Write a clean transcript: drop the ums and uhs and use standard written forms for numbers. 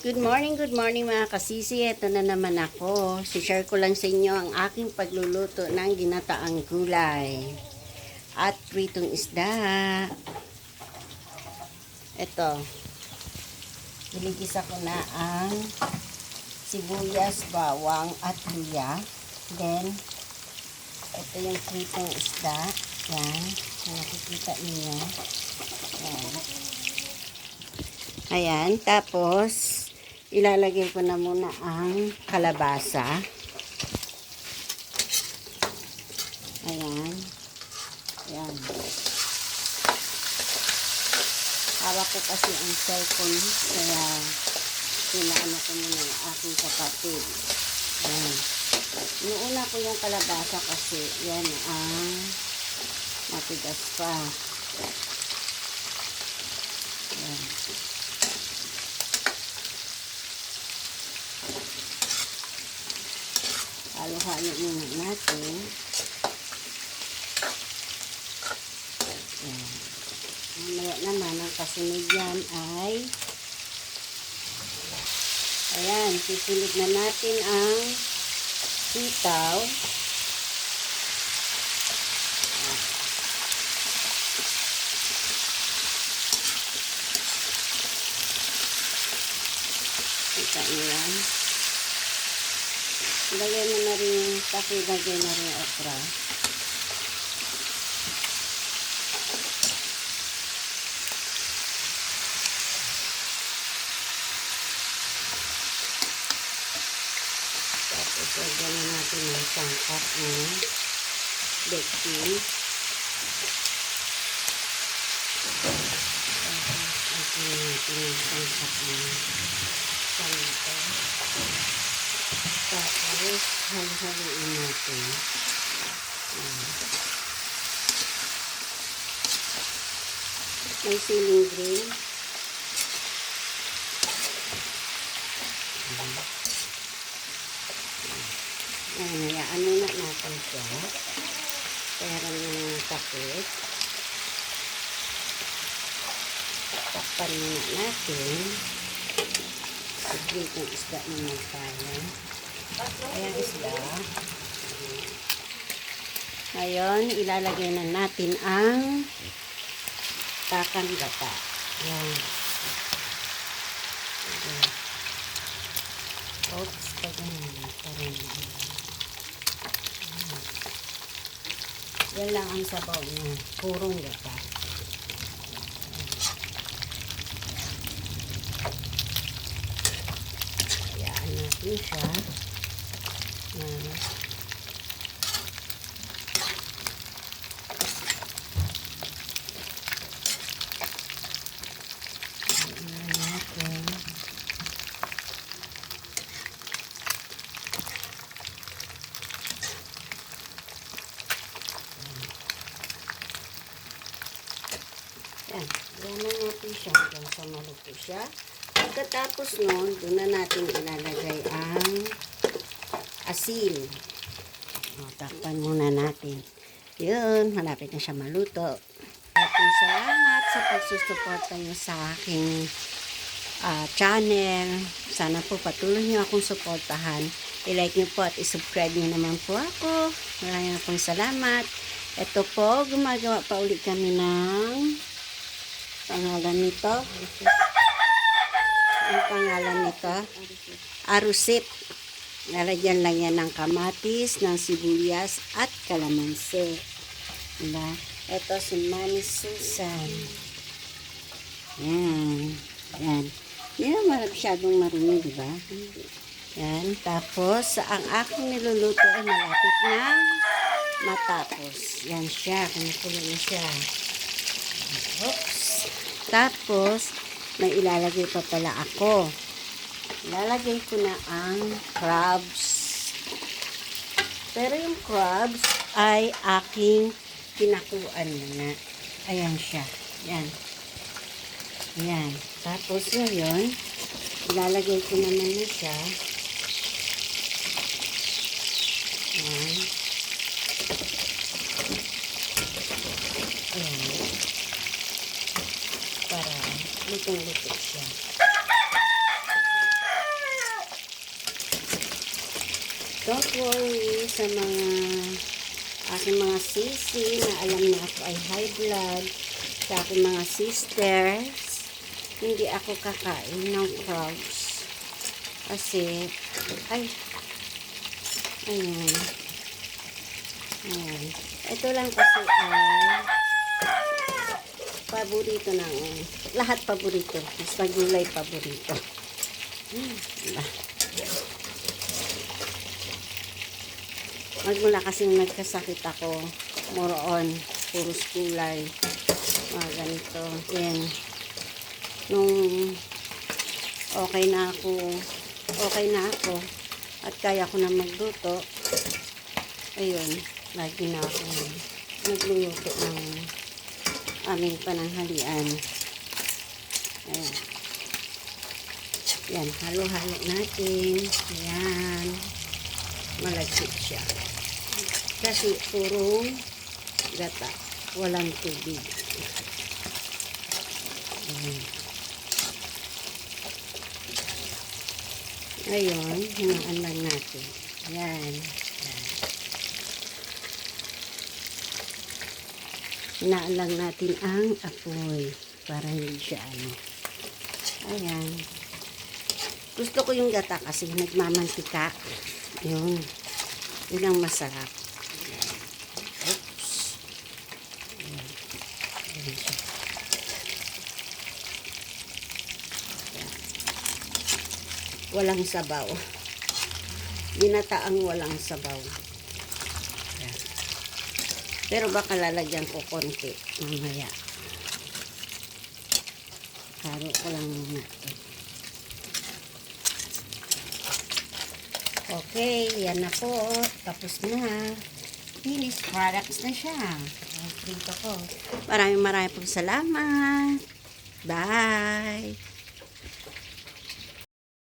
Good morning mga kasisi. Ito na naman ako. Si-share ko lang sa inyo ang aking pagluluto ng ginataang gulay. At pritong isda. Ito. Iligisa ko na ang sibuyas, bawang at luya. Then, ito yung pritong isda. Yan. Nakikita niyo. Yan. Ayan. Tapos, ilalagay ko na muna ang kalabasa. Ayan. Ayan. Hawak ko kasi ang cellphone. Kaya, pinaano ko muna ang aking kapatid. Ayan. Inuuna ko yung kalabasa kasi yan ang matigas pa. Ayan. Halo-halo muna natin. Ayan. Mamaya naman, ang kasunod yan ay ayan, sisunod na natin ang sitaw. Kita nyo yan. Ilagay mo na rin, tapos ilagay na rin okra. Tapos ilagay na natin yung sangkap ng bektin. Tapos ilagay natin yung sangkap ng sangkap. Tapos, halo-haloin natin. May siling green. Hayaan muna natin siya. Pera ng takip. Takpan muna natin. Siglit ng isda naman tayo. Ayan isda. Ngayon, ilalagay na natin ang takang gata. Ayan. Oops, ganyan. Yan lang ang sabaw niya. Purong gata. Hayaan natin siya. Yan natin siya hanggang sa maluto siya. Pagkatapos nun, doon na natin ilalagay ang asin. Takpan muna natin. Yun, malapit na siya maluto. Salamat sa pagsusuporta niyo sa aking channel. Sana po patuloy niyo akong suportahan. I-like niyo po at i-subscribe niyo naman po ako. Maraming pong salamat. Ito po, gumagawa pa ulit kami ng pangalan nito. Ang pangalan nito, arusit. Lalagyan lang yan ng kamatis, ng sibuyas, at kalamansi. Diba? Ito si Mami Susan. Yan. Yan. Hindi na masyadong marunong, diba? Yan. Tapos, ang aking niluluto ay malapit na matapos. Yan siya. Kumukulo na siya. Oops. Tapos, may ilalagay pa pala ako. Ilalagay ko na ang crabs. Pero yung crabs ay aking pinakuan na. Ayan siya. Yan. Ayan. Tapos ngayon, ilalagay ko naman na siya. Ayan. Ayan. Para lutong-luto siya. Don't worry sa mga aking mga sisi na alam na ako ay high blood. Sa aking mga sisters, hindi ako kakain ng frogs. Kasi, ay, ayan. Ayan. Ito lang kasi ay paborito ng, lahat paborito. Mas magulay paborito. Diba? Magmula kasi nagkasakit ako, more on, puros kulay, mga ganito. Then, nung okay na ako, at kaya ko na magluto, ayun, lagi na ako nagluluto ng aming pananghalian. Ayan. Yan, halo-halo natin. Ayan. Malagkit siya. Kasi purong gata. Walang tubig. Ayan. Ngayon, hinaan lang natin. Ayan. Hinaan lang natin ang apoy para hindi siya ano. Ayan. Gusto ko yung gata kasi nagmamantika. Yun. Yun ang masarap. Oops. Ayan. Ayan siya. Ayan. Walang sabaw. Ginataang walang sabaw. Ayan. Pero baka lalagyan ko konti mamaya. Halo ko lang muna ito. Okay, yan na po. Tapos na. Finished products na siya. Prito ko. Maraming pong salamat. Bye!